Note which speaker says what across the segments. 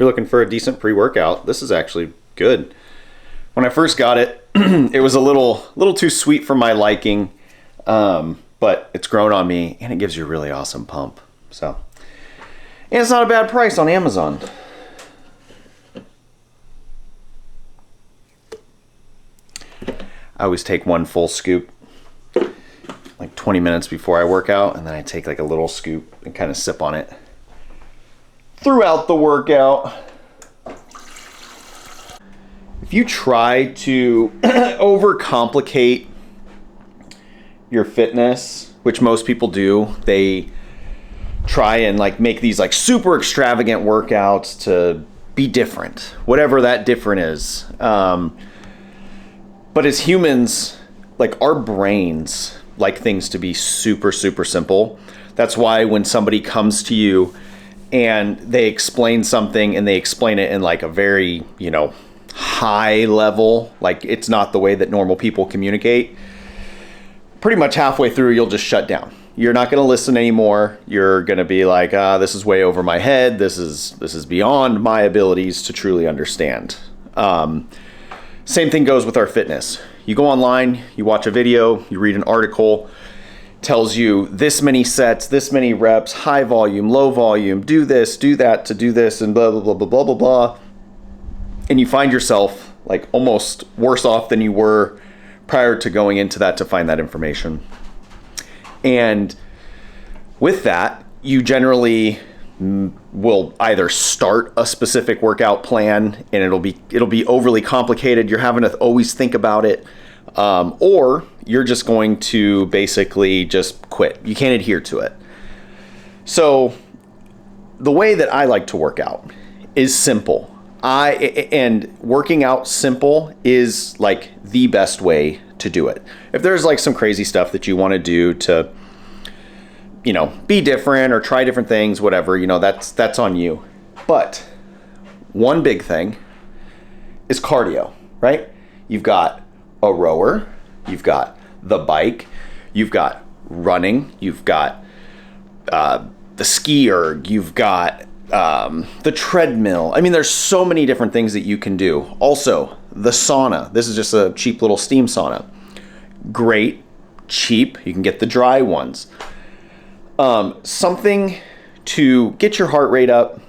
Speaker 1: you're looking for a decent pre-workout, this is actually good. When I first got it, it was a little too sweet for my liking, but it's grown on me and it gives you a really awesome pump. So, and it's not a bad price on Amazon. I always take one full scoop like 20 minutes before I work out, and then I take like a little scoop and kind of sip on it throughout the workout. If you try to overcomplicate your fitness, which most people do, they try and like make these like super extravagant workouts to be different, whatever that different is. But as humans, like our brains like things to be super, super simple. That's why when somebody comes to you and they explain something and they explain it in like a very, high level, like it's not the way that normal people communicate, pretty much halfway through, you'll just shut down. You're not going to listen anymore. You're going to be like, this is way over my head. This is beyond my abilities to truly understand. Same thing goes with our fitness. You go online, you watch a video, you read an article, tells you this many sets, this many reps, high volume, low volume, do this, do that to do this, and blah, blah, blah, blah, blah, blah, blah. And you find yourself like almost worse off than you were prior to going into that to find that information. And with that, you generally will either start a specific workout plan and it'll be overly complicated. You're having to always think about it, or you're just going to basically just quit. You can't adhere to it. So the way that I like to work out is simple. And working out simple is like the best way to do it. If there's like some crazy stuff that you want to do to, be different or try different things, whatever, that's on you. But one big thing is cardio, right? You've got a rower, you've got the bike, you've got running, you've got the ski erg, you've got the treadmill. I mean, there's so many different things that you can do. Also, the sauna. This is just a cheap little steam sauna. Great, cheap. You can get the dry ones. Something to get your heart rate up,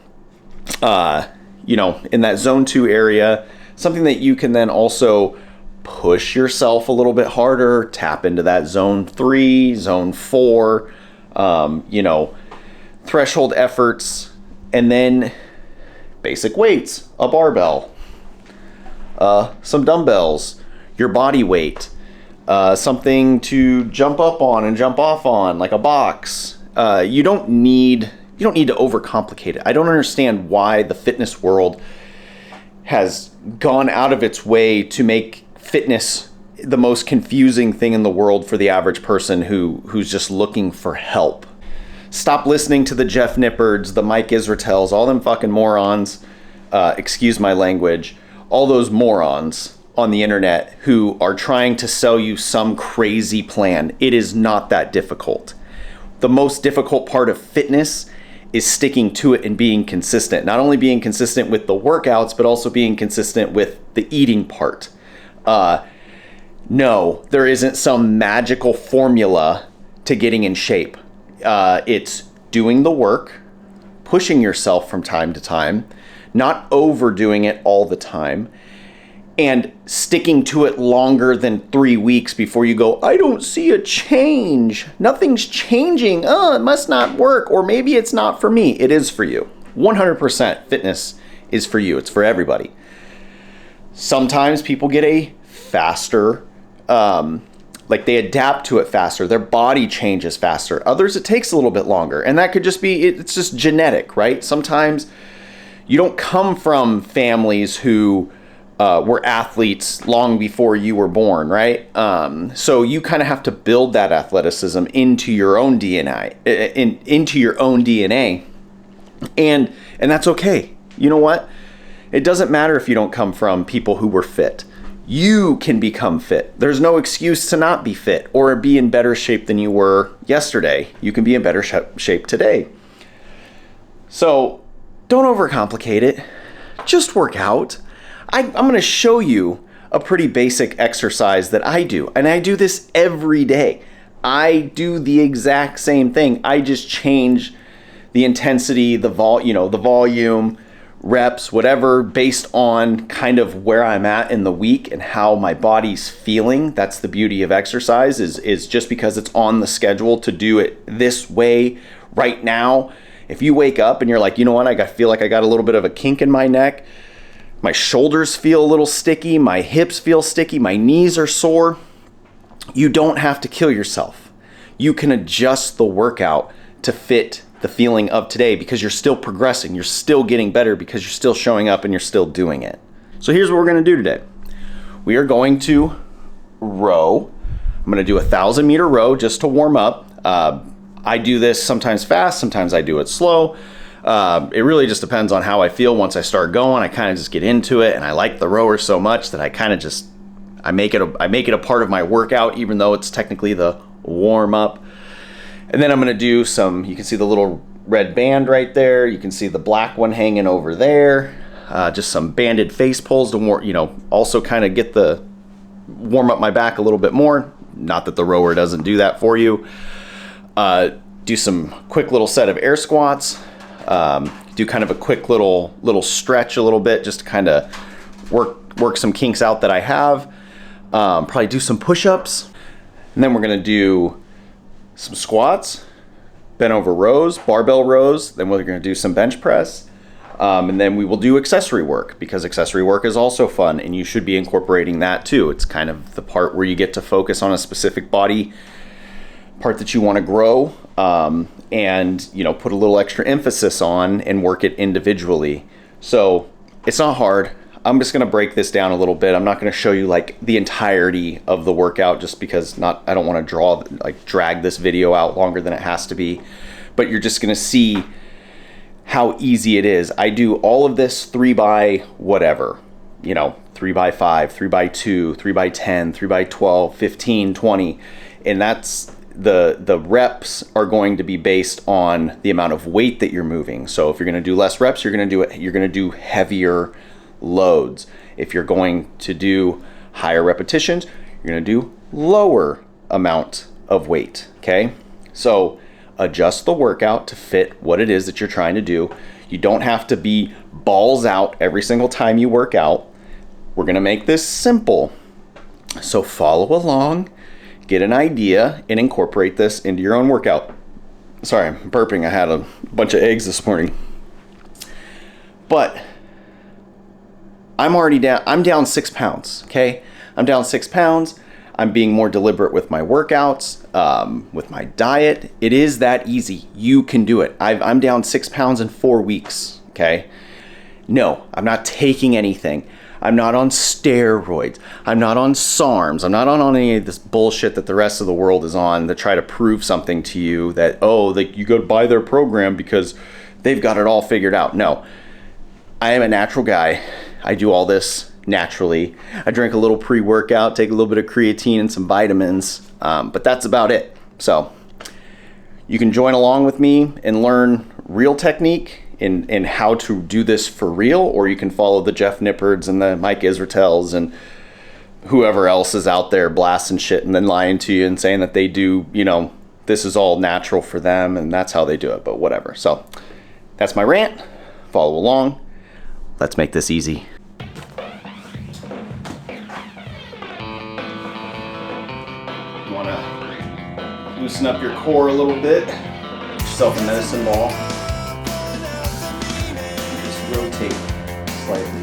Speaker 1: in that zone 2 area. Something that you can then also push yourself a little bit harder, tap into that zone 3, zone 4, threshold efforts. And then basic weights, a barbell, some dumbbells, your body weight, something to jump up on and jump off on, like a box. You don't need to overcomplicate it. I don't understand why the fitness world has gone out of its way to make fitness the most confusing thing in the world for the average person who's just looking for help. Stop listening to the Jeff Nippards, the Mike Israetels, all them fucking morons, excuse my language, all those morons on the internet who are trying to sell you some crazy plan. It is not that difficult. The most difficult part of fitness is sticking to it and being consistent. Not only being consistent with the workouts, but also being consistent with the eating part. No, there isn't some magical formula to getting in shape. It's doing the work, pushing yourself from time to time, not overdoing it all the time, and sticking to it longer than 3 weeks before you go, I don't see a change. Nothing's changing. Oh, it must not work. Or maybe it's not for me. It is for you. 100% fitness is for you. It's for everybody. Sometimes people get a faster, they adapt to it faster. Their body changes faster. Others, it takes a little bit longer. And that could just be, it's just genetic, right? Sometimes you don't come from families who were athletes long before you were born, right? So you kind of have to build that athleticism into your own DNA, and that's okay. You know what? It doesn't matter if you don't come from people who were fit. You can become fit. There's no excuse to not be fit or be in better shape than you were yesterday. You can be in better shape today. So don't overcomplicate it. just work out. I'm going to show you a pretty basic exercise that I do, and I do this every day. I do the exact same thing. I just change the intensity, the volume, reps, whatever, based on kind of where I'm at in the week and how my body's feeling. That's the beauty of exercise, is just because it's on the schedule to do it this way right now. If you wake up and you're like, you know what, I feel like I got a little bit of a kink in my neck, my shoulders feel a little sticky, my hips feel sticky, my knees are sore, you don't have to kill yourself. You can adjust the workout to fit the feeling of today, because you're still progressing, you're still getting better, because you're still showing up and you're still doing it. So here's what we're gonna do today. We are going to row. I'm gonna do a 1,000-meter row just to warm up. I do this sometimes fast, sometimes I do it slow. It really just depends on how I feel. Once I start going, I kind of just get into it, and I like the rower so much that I kind of just, I make it a part of my workout, even though it's technically the warm up. And then I'm gonna do some, you can see the little red band right there. You can see the black one hanging over there. Just some banded face pulls to also kind of warm up my back a little bit more. Not that the rower doesn't do that for you. Do some quick little set of air squats. Do kind of a quick little stretch a little bit, just to kind of work some kinks out that I have. Probably do some push-ups. And then we're gonna do some squats, bent over rows, barbell rows. Then we're going to do some bench press. And then we will do accessory work, because accessory work is also fun, and you should be incorporating that too. It's kind of the part where you get to focus on a specific body part that you want to grow, and put a little extra emphasis on and work it individually. So it's not hard. I'm just going to break this down a little bit. I'm not going to show you like the entirety of the workout, just because I don't want to drag this video out longer than it has to be. But you're just going to see how easy it is. I do all of this 3 by whatever, 3 by 5, 3 by 2, 3 by 10, 3 by 12, 15, 20. And that's the reps are going to be based on the amount of weight that you're moving. So if you're going to do less reps, you're going to do heavier loads. If you're going to do higher repetitions, you're going to do lower amount of weight. Okay, so adjust the workout to fit what it is that you're trying to do. You don't have to be balls out every single time you work out. We're going to make this simple, so follow along, get an idea, and incorporate this into your own workout. Sorry, I'm burping. I had a bunch of eggs this morning. But I'm down 6 pounds, okay? I'm down 6 pounds. I'm being more deliberate with my workouts, with my diet. It is that easy. You can do it. I'm down 6 pounds in 4 weeks, okay? No, I'm not taking anything. I'm not on steroids. I'm not on SARMs. I'm not on any of this bullshit that the rest of the world is on to try to prove something to you that, you go buy their program because they've got it all figured out. No, I am a natural guy. I do all this naturally. I drink a little pre-workout, take a little bit of creatine and some vitamins, but that's about it. So you can join along with me and learn real technique in how to do this for real, or you can follow the Jeff Nippards and the Mike Israetels and whoever else is out there blasting shit and then lying to you and saying that they do, this is all natural for them and that's how they do it, but whatever. So that's my rant. Follow along. Let's make this easy. You want to loosen up your core a little bit. Get yourself a medicine ball. Just rotate slightly.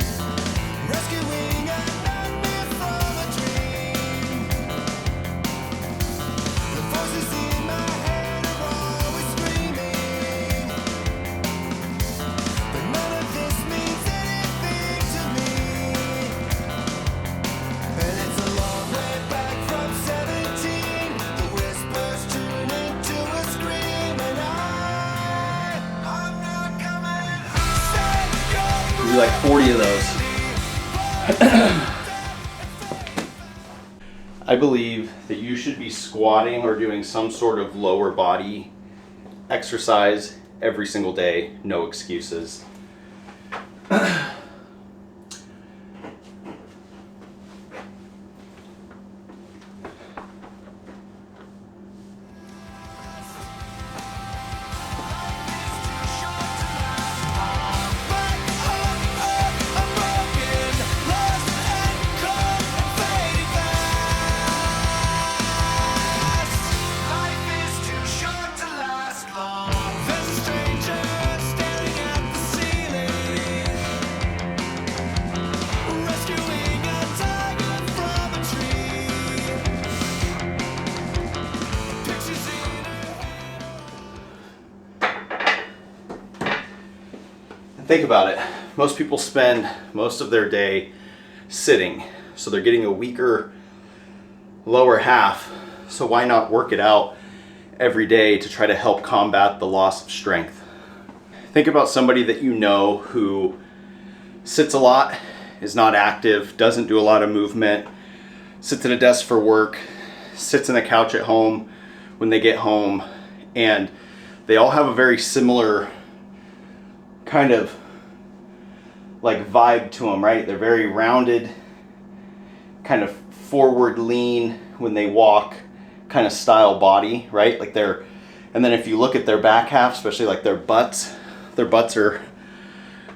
Speaker 1: Like 40 of those. I believe that you should be squatting or doing some sort of lower body exercise every single day, no excuses. Think about it. Most people spend most of their day sitting, so they're getting a weaker lower half. So why not work it out every day to try to help combat the loss of strength? Think about somebody that you know who sits a lot, is not active, doesn't do a lot of movement, sits at a desk for work, sits on the couch at home when they get home, and they all have a very similar kind of like vibe to them, right? They're very rounded, kind of forward lean when they walk kind of style body, right? Like and then if you look at their back half, especially like their butts are,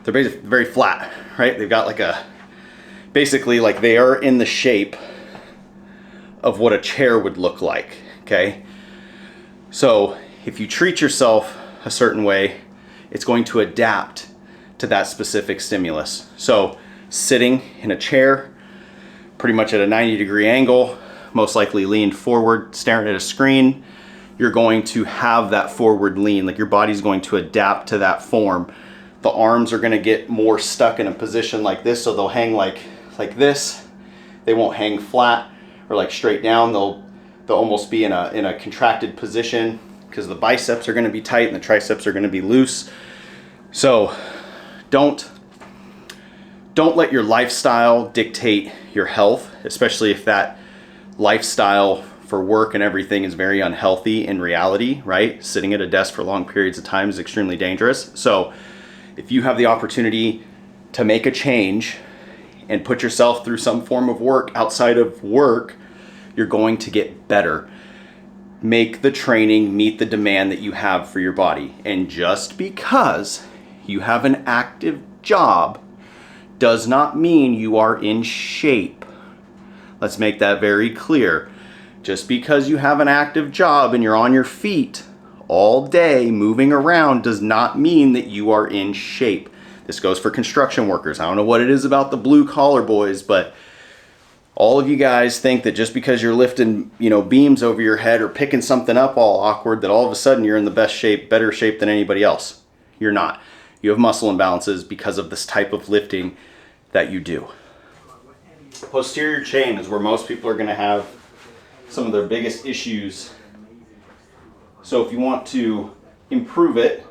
Speaker 1: they're basically very flat, right? They've got like basically like they are in the shape of what a chair would look like, okay? So if you treat yourself a certain way, it's going to adapt to that specific stimulus. So sitting in a chair, pretty much at a 90-degree angle, most likely leaned forward, staring at a screen, you're going to have that forward lean, like your body's going to adapt to that form. The arms are gonna get more stuck in a position like this, so they'll hang like this. They won't hang flat or like straight down. They'll almost be in a contracted position because the biceps are gonna be tight and the triceps are gonna be loose. So don't let your lifestyle dictate your health, especially if that lifestyle for work and everything is very unhealthy in reality, right? Sitting at a desk for long periods of time is extremely dangerous. So if you have the opportunity to make a change and put yourself through some form of work outside of work, you're going to get better. Make the training meet the demand that you have for your body. And just because you have an active job does not mean you are in shape. Let's make that very clear. Just because you have an active job and you're on your feet all day moving around does not mean that you are in shape. This goes for construction workers. I don't know what it is about the blue collar boys, but all of you guys think that just because you're lifting, beams over your head or picking something up all awkward, that all of a sudden you're in the best shape, better shape than anybody else. You're not. You have muscle imbalances because of this type of lifting that you do. Posterior chain is where most people are going to have some of their biggest issues. So if you want to improve it,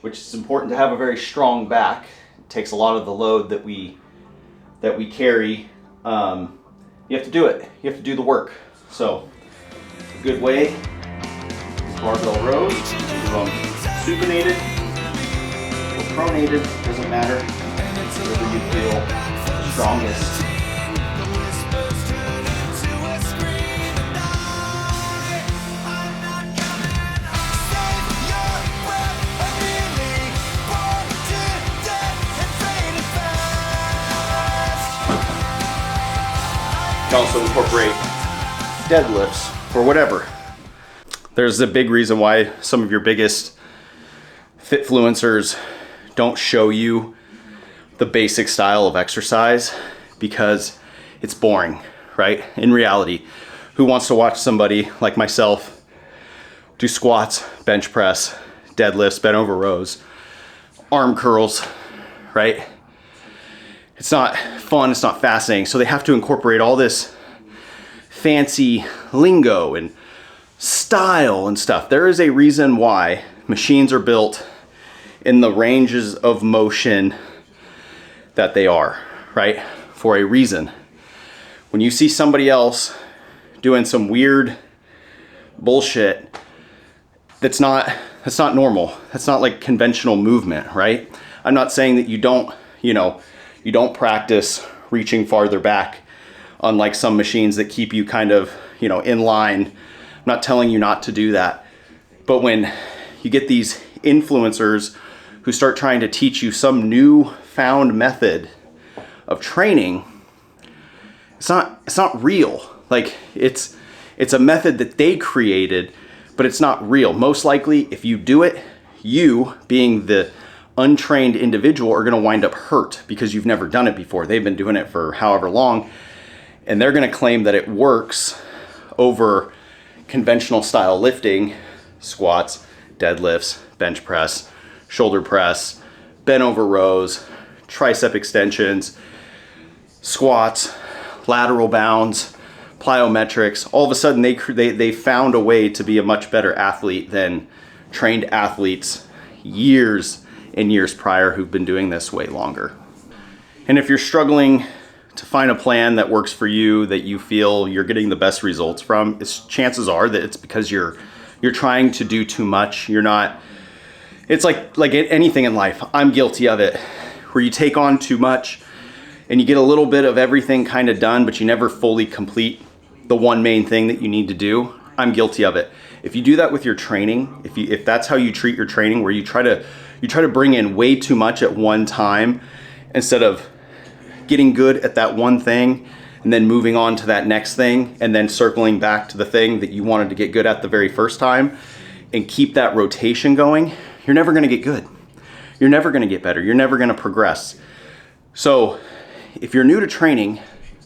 Speaker 1: which is important to have a very strong back, it takes a lot of the load that we carry. You have to do it. You have to do the work. So a good way, barbell rows, supinated or pronated, doesn't matter, whatever you feel strongest. You can also incorporate deadlifts or whatever. There's a big reason why some of your biggest fitfluencers don't show you the basic style of exercise, because it's boring, right? In reality, who wants to watch somebody like myself do squats, bench press, deadlifts, bent over rows, arm curls, right? It's not fun, it's not fascinating. So they have to incorporate all this fancy lingo and style and stuff. There is a reason why machines are built in the ranges of motion that they are, right? For a reason. When you see somebody else doing some weird bullshit, that's not normal. That's not like conventional movement, right? I'm not saying that you don't practice reaching farther back, unlike some machines that keep you kind of, in line. I'm not telling you not to do that. But when you get these influencers who start trying to teach you some new found method of training, it's not real. Like it's a method that they created, but it's not real. Most likely, if you do it, you being the untrained individual are going to wind up hurt because you've never done it before. They've been doing it for however long, and they're going to claim that it works over conventional style lifting, squats, deadlifts, bench press, shoulder press, bent over rows, tricep extensions, squats, lateral bounds, plyometrics. All of a sudden they found a way to be a much better athlete than trained athletes years and years prior who've been doing this way longer. And if you're struggling to find a plan that works for you, that you feel you're getting the best results from, chances are that it's because you're trying to do too much. You're not, it's like anything in life. I'm guilty of it, where you take on too much and you get a little bit of everything kind of done, but you never fully complete the one main thing that you need to do. I'm guilty of it. If you do that with your training, if that's how you treat your training, where you try to bring in way too much at one time instead of getting good at that one thing and then moving on to that next thing and then circling back to the thing that you wanted to get good at the very first time, and keep that rotation going, you're never going to get good. You're never going to get better. You're never going to progress. So if you're new to training,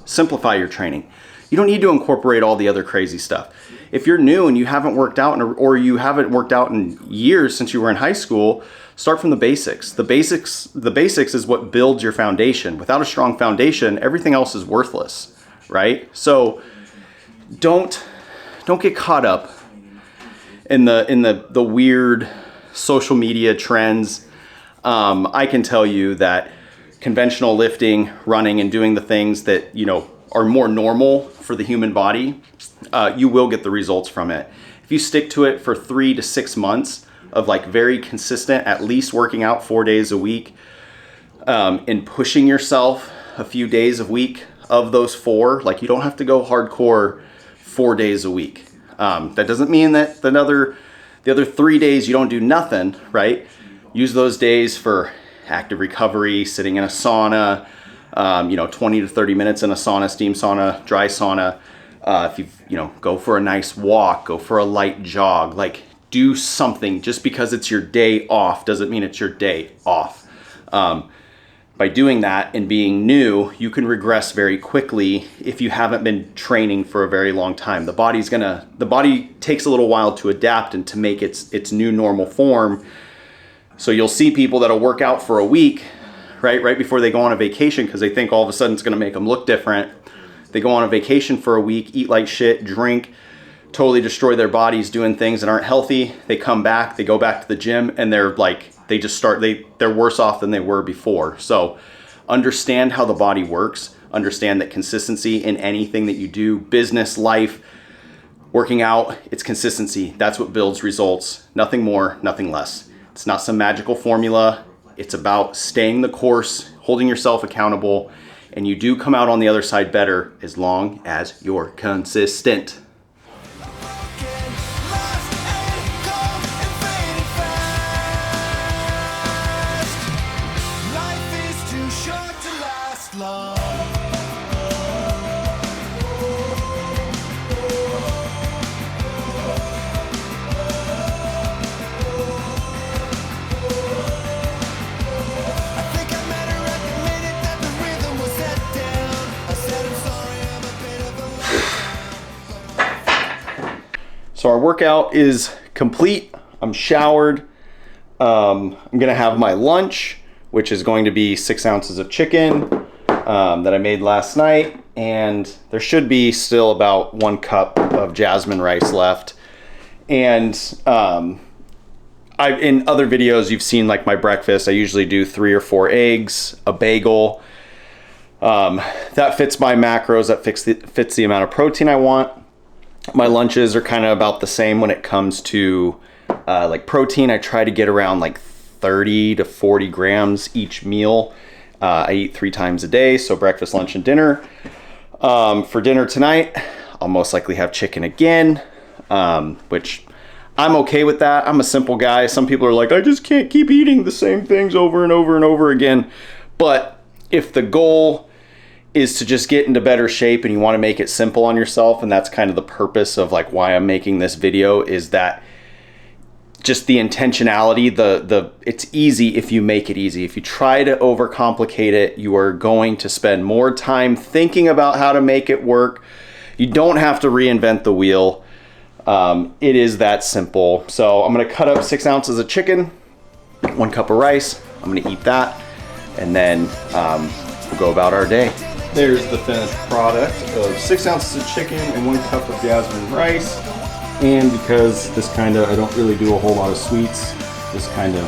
Speaker 1: simplify your training. You don't need to incorporate all the other crazy stuff. If you're new and you haven't worked out or you haven't worked out in years since you were in high school, start from the basics. The basics is what builds your foundation. Without a strong foundation, everything else is worthless, right? So don't get caught up in the weird social media trends. I can tell you that conventional lifting, running, and doing the things that, are more normal for the human body, you will get the results from it. If you stick to it for 3 to 6 months of very consistent, at least working out 4 days a week, and pushing yourself a few days a week of those 4, you don't have to go hardcore 4 days a week. That doesn't mean that the other 3 days you don't do nothing, right? Use those days for active recovery, sitting in a sauna, 20 to 30 minutes in a sauna, steam sauna, dry sauna. If you go for a nice walk, go for a light jog, do something. Just because it's your day off doesn't mean it's your day off. By doing that and being new, you can regress very quickly if you haven't been training for a very long time. The body takes a little while to adapt and to make its new normal form. So you'll see people that'll work out for a week, right before they go on a vacation, because they think all of a sudden it's going to make them look different. They go on a vacation for a week, eat like shit, drink, totally destroy their bodies doing things that aren't healthy. They come back, they go back to the gym, and they're worse off than they were before. So understand how the body works. Understand that consistency in anything that you do, business, life, working out, it's consistency. That's what builds results. Nothing more, nothing less. It's not some magical formula. It's about staying the course, holding yourself accountable, and you do come out on the other side better as long as you're consistent. So our workout is complete. I'm showered. I'm gonna have my lunch, which is going to be 6 ounces of chicken that I made last night. And there should be still about 1 cup of jasmine rice left. And in other videos, you've seen my breakfast. I usually do 3 or 4 eggs, a bagel. That fits my macros, that fits the amount of protein I want. My lunches are kind of about the same when it comes to protein. I try to get around 30 to 40 grams each meal. I eat 3 times a day, so breakfast, lunch, and dinner. For dinner tonight, I'll most likely have chicken again, which I'm okay with that. I'm a simple guy. Some people are like, I just can't keep eating the same things over and over and over again. But if the goal is to just get into better shape and you want to make it simple on yourself, and that's kind of the purpose of why I'm making this video, is that just the intentionality, it's easy if you make it easy. If you try to overcomplicate it, you are going to spend more time thinking about how to make it work. You don't have to reinvent the wheel. It is that simple. So I'm going to cut up 6 ounces of chicken, 1 cup of rice, I'm gonna eat that, and then we'll go about our day. There's the finished product of 6 ounces of chicken and 1 cup of jasmine rice. And because I don't really do a whole lot of sweets, this kind of,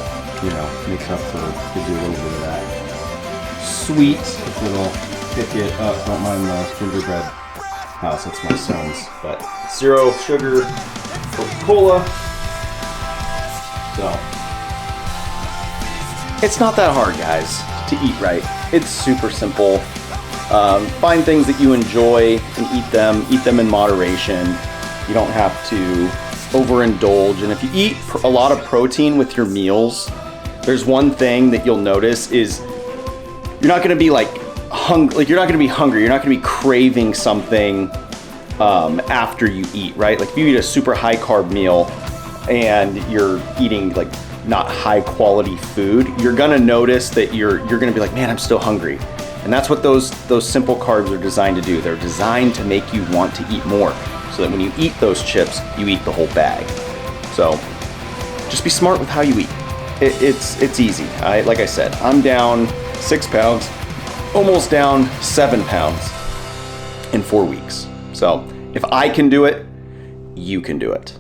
Speaker 1: makes up for, gives you a little bit of that sweet. If it'll pick it up, don't mind the gingerbread house, that's my son's. But 0 sugar Coca-Cola. So, it's not that hard, guys, to eat right. It's super simple. Find things that you enjoy and eat them in moderation. You don't have to overindulge. And if you eat a lot of protein with your meals, there's one thing that you'll notice is you're not going to be you're not going to be hungry. You're not going to be craving something after you eat, right? Like if you eat a super high carb meal and you're eating like not high quality food, you're going to notice that you're going to be like, man, I'm still hungry. And that's what those simple carbs are designed to do. They're designed to make you want to eat more, so that when you eat those chips, you eat the whole bag. So just be smart with how you eat. It's easy. Like I said, I'm down 6 pounds, almost down 7 pounds in 4 weeks. So if I can do it, you can do it.